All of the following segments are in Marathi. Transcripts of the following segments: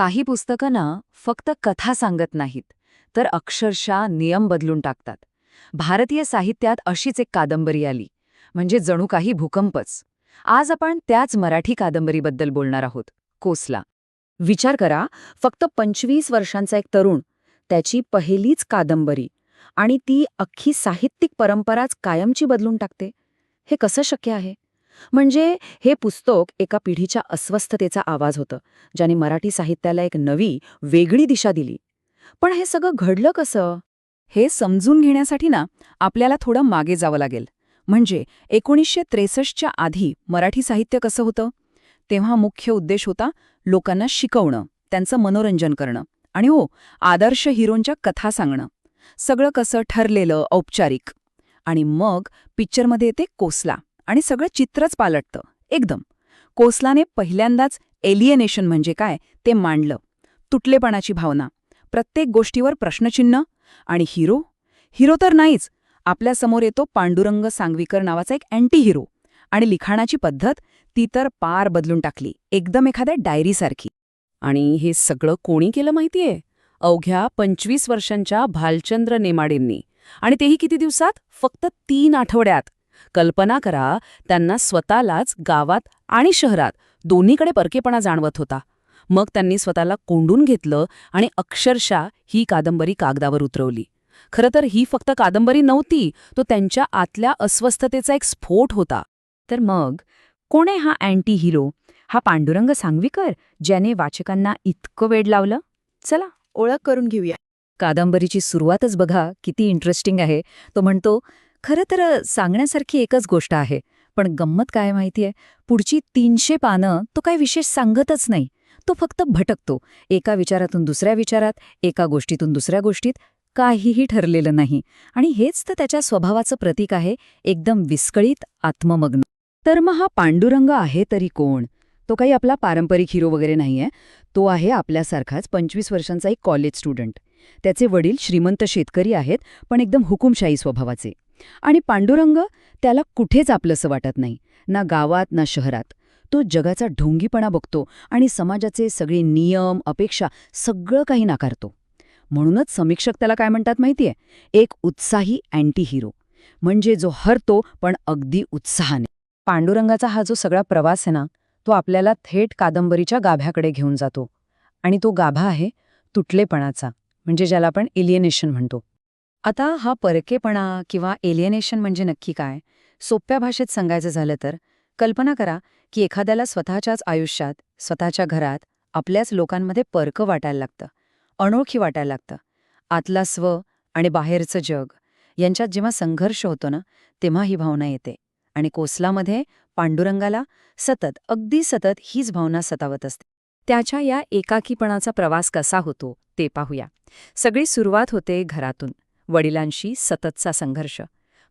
काही पुस्तकं ना फक्त कथा सांगत नाहीत, तर अक्षरशः नियम बदलून टाकतात. भारतीय साहित्यात अशीच एक कादंबरी आली, म्हणजे जणू काही भूकंपच. आज आपण त्याच मराठी कादंबरीबद्दल बोलणार आहोत, कोसला. विचार करा, फक्त 25 वर्षांचा एक तरुण, त्याची पहिलीच कादंबरी, आणि ती अख्खी साहित्यिक परंपराच कायमची बदलून टाकते. हे कसं शक्य आहे? म्हणजे हे पुस्तक एका पिढीच्या अस्वस्थतेचा आवाज होतं, ज्याने मराठी साहित्याला एक नवी, वेगळी दिशा दिली. पण हे सगळं घडलं कसं? हे समजून घेण्यासाठी ना आपल्याला थोडं मागे जावं लागेल. म्हणजे 1963च्या आधी मराठी साहित्य कसं होतं? तेव्हा मुख्य उद्देश होता लोकांना शिकवणं, त्यांचं मनोरंजन करणं आणि आदर्श हिरोंच्या कथा सांगणं. सगळं कसं ठरलेलं, औपचारिक. आणि मग पिक्चरमध्ये येते कोसला आणि सगळं चित्रच पालटतं एकदम. कोसलाने पहिल्यांदाच एलियनेशन म्हणजे काय ते मांडलं. तुटलेपणाची भावना, प्रत्येक गोष्टीवर प्रश्नचिन्ह. आणि हिरो हिरो तर नाहीच. आपल्यासमोर येतो पांडुरंग सांगवीकर नावाचा एक अँटी हिरो. आणि लिखाणाची पद्धत ती तर पार बदलून टाकली, एकदम एखाद्या डायरीसारखी. आणि हे सगळं कोणी केलं माहितीये? अवघ्या 25 वर्षांच्या भालचंद्र नेमाडेंनी. आणि तेही किती दिवसात? फक्त 3 आठवड्यात. कल्पना करा, त्यांना स्वतःलाच गावात आणि शहरात दोन्हीकडे परकेपणा जाणवत होता. मग त्यांनी स्वतःला कोंडून घेतलं आणि अक्षरशः ही कादंबरी कागदावर उतरवली. खरं तर ही फक्त कादंबरी नव्हती, तो त्यांच्या आतल्या अस्वस्थतेचा एक स्फोट होता. तर मग कोण आहे हा अँटी हिरो? हा पांडुरंग सांगवीकर, ज्याने वाचकांना इतकं वेड लावलं? चला ओळख करून घेऊया. कादंबरीची सुरुवातच बघा किती इंटरेस्टिंग आहे. तो म्हणतो, खरं तर सांगण्यासारखी एकच गोष्ट आहे, पण गंमत काय माहितीये, पुढची 300 पानं तो काही विशेष सांगतच नाही. तो फक्त भटकतो, एका विचारातून दुसऱ्या विचारात, एका गोष्टीतून दुसऱ्या गोष्टीत. काहीही ठरलेलं नाही. आणि हेच तर त्याच्या स्वभावाचं प्रतीक आहे, एकदम विस्कळीत, आत्ममग्न. तर मग हा पांडुरंग आहे तरी कोण? तो काही आपला पारंपरिक हिरो वगैरे नाहीये. तो आहे आपल्यासारखाच 25 वर्षांचा एक कॉलेज स्टुडंट. त्याचे वडील श्रीमंत शेतकरी आहेत, पण एकदम हुकुमशाही स्वभावाचे. आणि पांडुरंग, त्याला कुठेच आपलंसं वाटत नाही, ना गावात ना शहरात. तो जगाचा ढोंगीपणा बघतो आणि समाजाचे सगळे नियम, अपेक्षा सगळं काही नाकारतो. म्हणूनच समीक्षक त्याला काय म्हणतात माहितीये? एक उत्साही अँटी हिरो. म्हणजे जो हरतो पण अगदी उत्साहाने. पांडुरंगाचा हा जो सगळा प्रवास आहे ना, तो आपल्याला थेट कादंबरीच्या गाभ्याकडे घेऊन जातो. आणि तो गाभा आहे तुटलेपणाचा, म्हणजे ज्याला आपण एलियनेशन म्हणतो. आता हा परकेपणा किंवा एलियनेशन म्हणजे नक्की काय? सोप्या भाषेत सांगायचं झालं तर, कल्पना करा की एखाद्याला स्वतःच्याच आयुष्यात, स्वतःच्या घरात, आपल्याच लोकांमध्ये परकं वाटायला लागतं, अनोळखी वाटायला लागतं. आतला स्व आणि बाहेरचं जग यांच्यात जेव्हा संघर्ष होतो ना, तेव्हा ही भावना येते. आणि कोसलामध्ये पांडुरंगाला सतत, अगदी सतत हीच भावना सतावत असते. त्याच्या या एकाकीपणाचा प्रवास कसा होतो ते पाहूया. सगळी सुरुवात होते घरातून, वडिलांशी सततचा संघर्ष.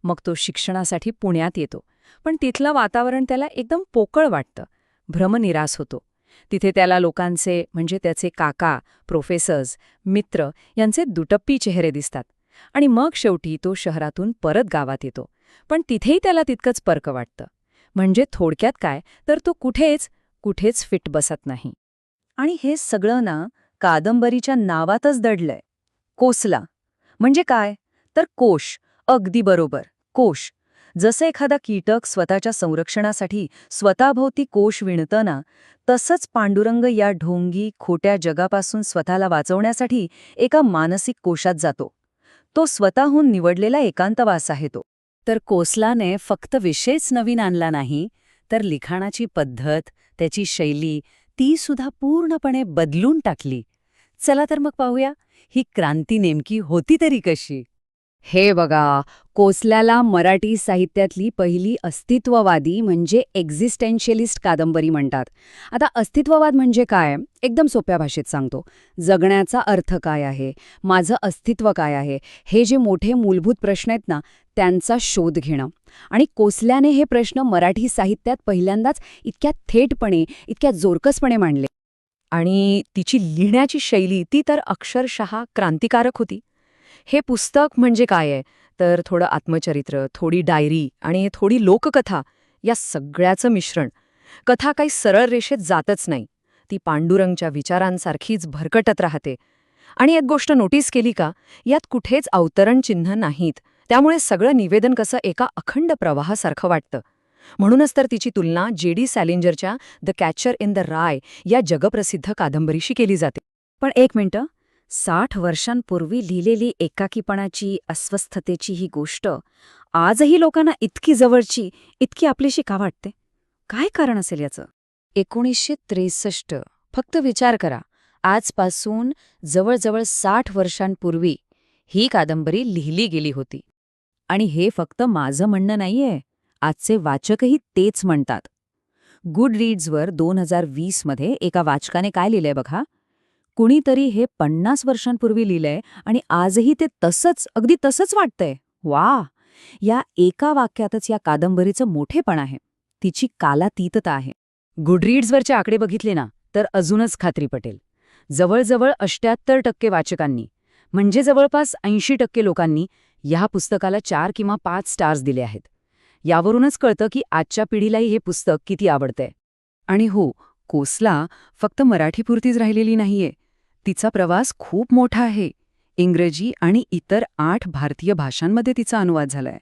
मग तो शिक्षणासाठी पुण्यात येतो, पण तिथलं वातावरण त्याला एकदम पोकळ वाटतं. भ्रमनिरास होतो. तिथे त्याला लोकांचे, म्हणजे त्याचे काका, प्रोफेसर्स, मित्र यांचे दुटप्पी चेहरे दिसतात. आणि मग शेवटी तो शहरातून परत गावात येतो, पण तिथेही त्याला तितकंच परक वाटतं. म्हणजे थोडक्यात काय, तर तो कुठेच फिट बसत नाही. आणि हे सगळं ना कादंबरीच्या नावातच दडलंय. कोसला म्हणजे काय? तर कोश. अगदी बरोबर, कोश. जसं एखादा कीटक स्वतःच्या संरक्षणासाठी स्वतःभोवती कोश विणतं ना, तसंच पांडुरंग या ढोंगी, खोट्या जगापासून स्वतःला वाचवण्यासाठी एका मानसिक कोशात जातो. तो स्वतःहून निवडलेला एकांतवास आहे तो. तर कोसलाने फक्त विषयच नवीन आणला नाही, तर लिखाणाची पद्धत, त्याची शैली, ती सुद्धा पूर्णपणे बदलून टाकली. चला तर मग पाहूया, ही क्रांती नेमकी होती तरी कशी? हे बघा, कोसल्याला मराठी साहित्यातली पहिली अस्तित्ववादी म्हणजे एक्झिस्टेन्शियलिस्ट कादंबरी म्हणतात. आता अस्तित्ववाद म्हणजे काय? एकदम सोप्या भाषेत सांगतो. जगण्याचा अर्थ काय आहे, माझं अस्तित्व काय आहे, हे जे मोठे मूलभूत प्रश्न आहेत ना, त्यांचा शोध घेणं. आणि कोसल्याने हे प्रश्न मराठी साहित्यात पहिल्यांदाच इतक्या थेटपणे, इतक्या जोरकसपणे मांडले. आणि तिची लिहिण्याची शैली ती तर अक्षरशः क्रांतिकारक होती. हे पुस्तक म्हणजे काय आहे, तर थोडं आत्मचरित्र, थोडी डायरी आणि थोडी लोककथा, या सगळ्याचं मिश्रण. कथा काही सरळ रेषेत जातच नाही. ती पांडुरंगच्या विचारांसारखीच भरकटत राहते. आणि एक गोष्ट नोटीस केली का, यात कुठेच अवतरण चिन्ह नाहीत. त्यामुळे सगळं निवेदन कसं एका अखंड प्रवाहासारखं वाटतं. म्हणूनच तर तिची तुलना J.D. सॅलिंजरच्या the catcher in the rye या जगप्रसिद्ध कादंबरीशी केली जाते. पण एक मिनिटं, 60 वर्षांपूर्वी लिहिलेली एकाकीपणाची, अस्वस्थतेची ही गोष्ट आजही लोकांना इतकी जवळची, इतकी आपलीशी का वाटते? काय कारण असेल याचं? 1963 फक्त विचार करा, आजपासून जवळजवळ 60 वर्षांपूर्वी ही कादंबरी लिहिली गेली होती. आणि हे फक्त माझं म्हणणं नाहीये, आजचे वाचकही तेच म्हणतात. गुडरीड्सवर 2020 मध्ये एका वाचकाने काय लिहिलंय बघा. कुणीतरी हे 50 वर्षांपूर्वी लिहिलंय आणि आजही ते तसंच, अगदी तसंच वाटतंय. वा! या एका वाक्यातच या कादंबरीचं मोठेपण आहे, तिची कालातीतता आहे. गुडरीड्सवरचे आकडे बघितले ना, तर अजूनच खात्री पटेल. जवळजवळ 78% वाचकांनी, म्हणजे जवळपास 80% लोकांनी या पुस्तकाला 4 किंवा 5 स्टार्स दिले आहेत. यावरूनच कळतं की आजच्या पिढीलाही हे पुस्तक किती आवडतंय. आणि हो, कोसला फक्त मराठीपुरतीच राहिलेली नाहीये. तिचा प्रवास खूप मोठा आहे. इंग्रजी आणि इतर 8 भारतीय भाषांमध्ये तिचा अनुवाद झालाय.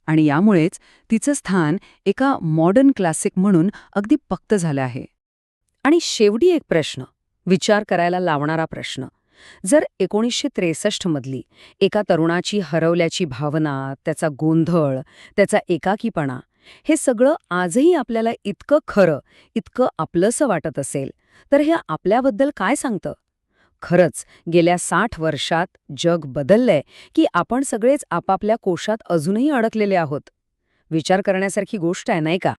आणि यामुळेच तिचं स्थान एका मॉडर्न क्लासिक म्हणून अगदी पक्क झालं आहे. आणि शेवटी एक प्रश्न, विचार करायला लावणारा प्रश्न. जर 1963 मधली एका तरुणाची हरवल्याची भावना, त्याचा गोंधळ, त्याचा एकाकीपणा, हे सगळं आजही आपल्याला इतकं खरं, इतकं आपलंसं वाटत असेल, तर हे आपल्याबद्दल काय सांगतं? खरंच गेल्या 60 वर्षात जग बदललंय की आपण सगळेच आपापल्या कोशात अजूनही अडकलेले आहोत? विचार करण्यासारखी गोष्ट आहे, नाही का?